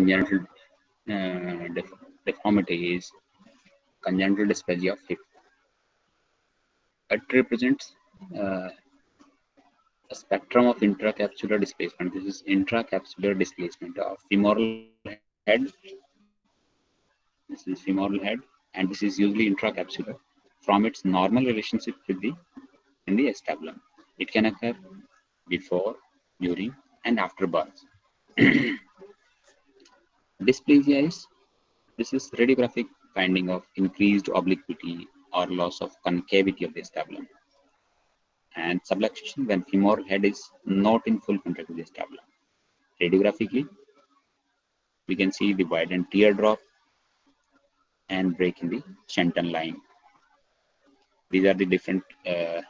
congenital deformity is congenital dysplasia of hip. It represents uh, a spectrum of intracapsular displacement. This is intracapsular displacement of femoral head. This is femoral head, and this is usually intracapsular from its normal relationship with the in the acetabulum. It can occur before, during, and after birth. Dysplasia is this is radiographic finding of increased obliquity or loss of concavity of the acetabulum, and subluxation when femoral head is not in full contact with the acetabulum. Radiographically, we can see the widened teardrop and break in the Shenton line. These are the different uh,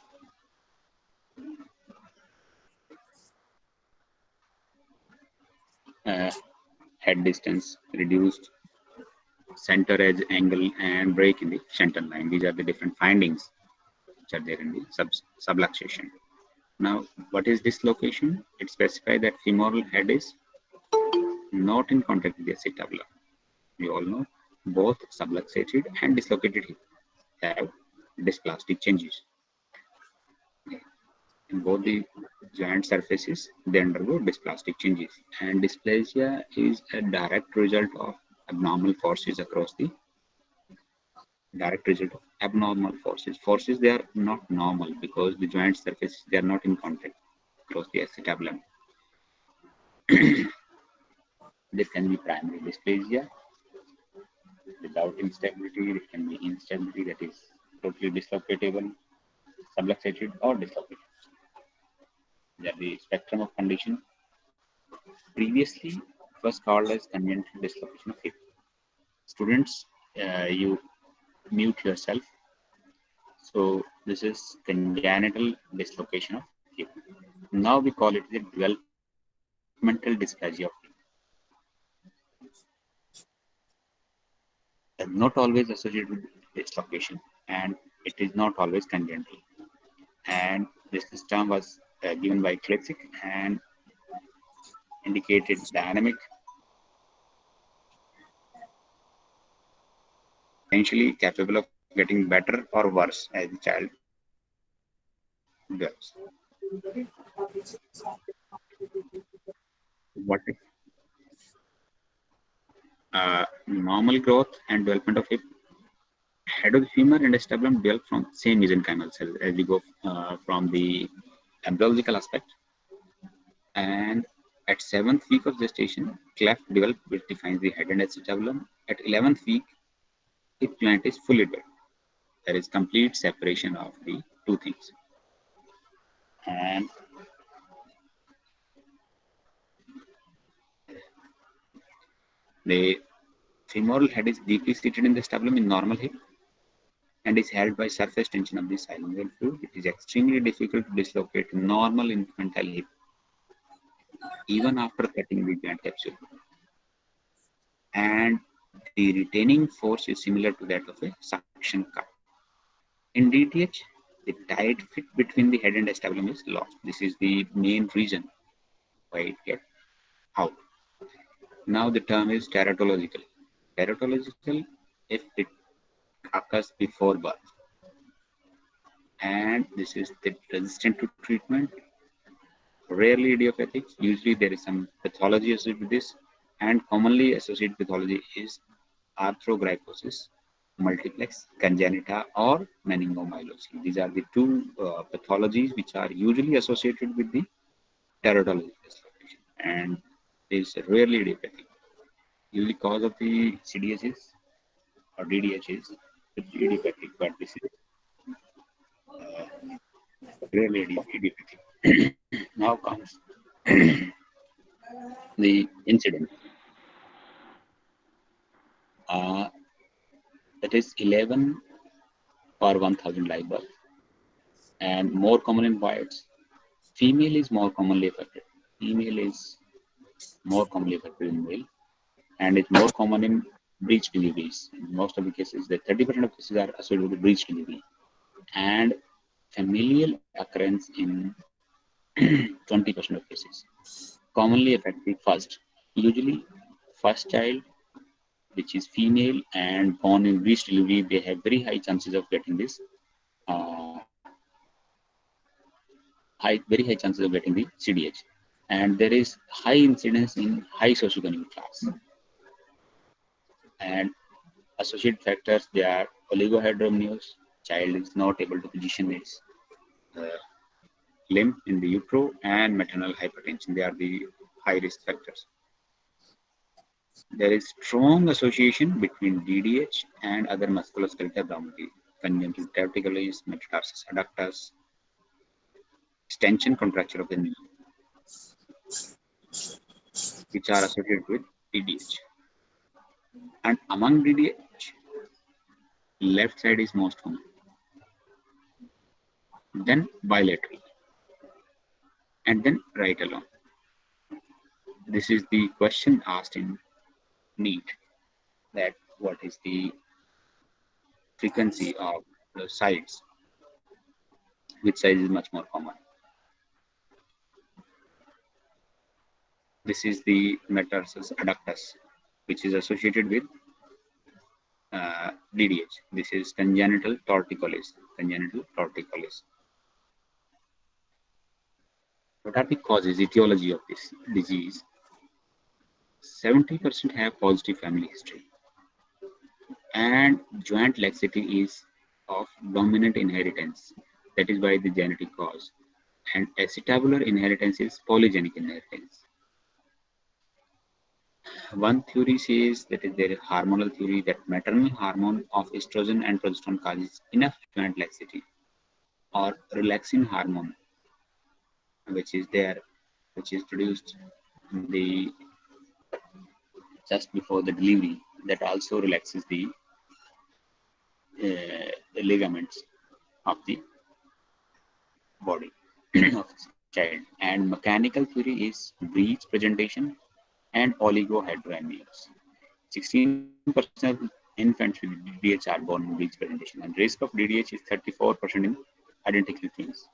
head distance, reduced center edge angle, and break in the Shenton line. These are the different findings which are there in the subluxation. Now, what is dislocation? It specifies that femoral head is not in contact with the acetabulum. We all know both subluxated and dislocated hip have dysplastic changes. In both the joint surfaces, they undergo dysplastic changes. And dysplasia is a direct result of abnormal forces across the direct result of abnormal forces. Forces they are not normal because the joint surfaces they are not in contact across the acetabulum. There can be primary dysplasia without instability. There can be instability that is totally dislocatable, subluxated, or dislocated. That the spectrum of condition previously was called as congenital dislocation of hip. Students, you mute yourself. So this is congenital dislocation of hip. Now we call it the developmental dysplasia of hip. Not always associated with dislocation, and it is not always congenital. And this term was given by Kletsik and indicated dynamic, potentially capable of getting better or worse as the child develops. What is normal growth and development of hip? Head of the femur and acetabulum develop from same mesenchymal cells as we go from the embryological aspect. And at 7th week of gestation, cleft develop, which defines the head and acetabulum. At 11th week, hip joint is fully developed. There is complete separation of the two things. And the femoral head is deeply seated in the acetabulum in normal hip and is held by surface tension of the synovial fluid. It is extremely difficult to dislocate normal infantile hip even after cutting the joint capsule. And the retaining force is similar to that of a suction cup. In DTH, the tight fit between the head and acetabulum is lost. This is the main reason why it gets out. Now the term is teratological. Teratological if it occurs before birth. And this is the resistant to treatment, rarely idiopathic. Usually there is some pathology associated with this, and commonly associated pathology is arthrogryposis, multiplex, congenita, or meningomyelocele. These are the two pathologies which are usually associated with the teratological dislocation, and is rarely idiopathic. Usually cause of the CDS is or DDH is idiopathic, but this is rarely idiopathic. Now comes the incidence. Uh, that is 11 per 1000 live birth, and more common in boys. Female is more commonly affected. Female is more commonly affected in male, and it's more common in breech deliveries. In most of the cases, the 30% of cases are associated with breech delivery, and familial occurrence in 20% of cases. Commonly affect the first. Usually, first child, which is female and born in breech delivery, they have very high chances of getting this uh, very high chances of getting the CDH. And there is high incidence in high socioeconomic class. And associated factors, they are oligohydramnios, child is not able to position its uh, limb in the utero, and maternal hypertension. They are the high risk factors. There is strong association between DDH and other musculoskeletal abnormality, congenital diverticulitis, metatarsus adductus, extension contracture of the knee, which are associated with DDH. And among DDH, left side is most common, then bilateral, and then right along. This is the question asked in NEET, that what is the frequency of the sides, which size is much more common. This is the metatarsus adductus, which is associated with DDH. This is congenital torticollis. Congenital torticollis. What are the causes, etiology of this disease? 70% have positive family history, and joint laxity is of dominant inheritance. That is why the genetic cause. And acetabular inheritance is polygenic inheritance. One theory says, that is there is hormonal theory, that maternal hormone of estrogen and progesterone causes enough joint laxity, or relaxin hormone, which is there, which is produced in the just before the delivery, that also relaxes the ligaments of the body of the child. And mechanical theory is breech presentation and oligohydramnios. 16% of infants with DDH are born with breech presentation, and risk of DDH is 34% in identical twins.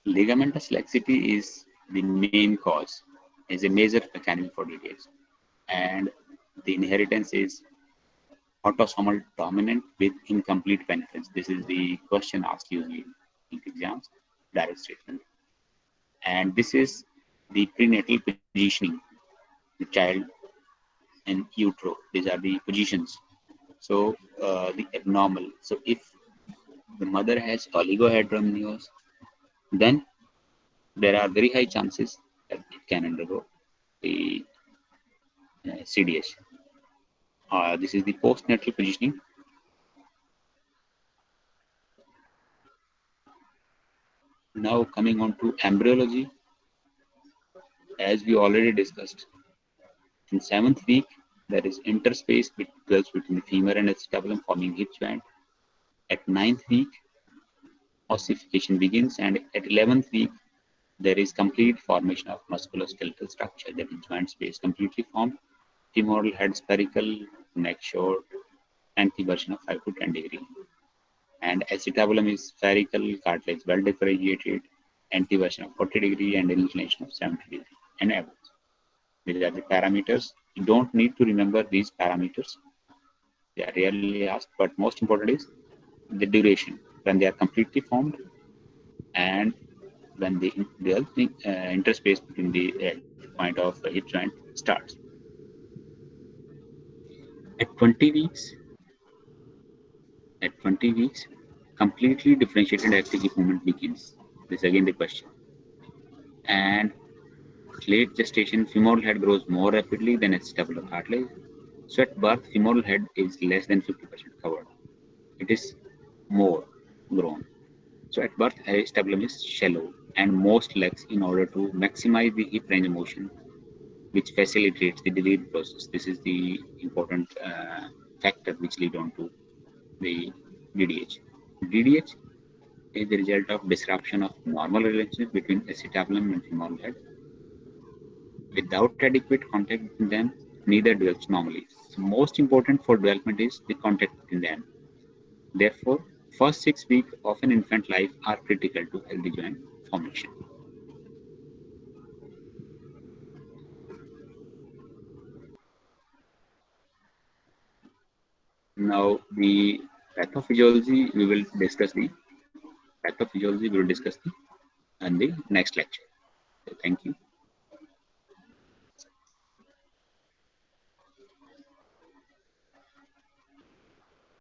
Ligamentous laxity is the main cause, is a major mechanism for DDH, and the inheritance is autosomal dominant with incomplete penetrance. This is the question asked usually in exams, direct statement. And this is the prenatal positioning, the child in utero. These are the positions. So the abnormal. So if the mother has oligohydramnios, then there are very high chances that it can undergo the CDH. This is the postnatal positioning. Now coming on to embryology, as we already discussed, in 7th week there is interspace between the femur and acetabulum forming hip joint. At 9th week, ossification begins, and at 11th week there is complete formation of musculoskeletal structure, that is joint space completely formed, femoral head spherical, neck short, anteversion of 5 to 10 degree. And acetabulum is spherical, cartilage well differentiated, anteversion of 40 degree and inclination of 70 degree, and average. These are the parameters. You don't need to remember these parameters. They are rarely asked, but most important is the duration, when they are completely formed, and when the interspace between the point of the hip joint starts. At 20 weeks, at 20 weeks, completely differentiated active hip movement begins. This is again the question. And late gestation, femoral head grows more rapidly than acetabular cartilage. So at birth, femoral head is less than 50% covered. It is more grown. So at birth, acetabulum is shallow, and most legs, in order to maximize the hip range of motion, which facilitates the delivery process. This is the important factor which lead on to the DDH. DDH is the result of disruption of normal relationship between acetabulum and femoral head. Without adequate contact between them, neither develops normally. So most important for development is the contact between them. Therefore, first 6 weeks of an infant life are critical to healthy joint formation. Now, the pathophysiology, we will discuss the pathophysiology, we will discuss the, and the next lecture. So thank you.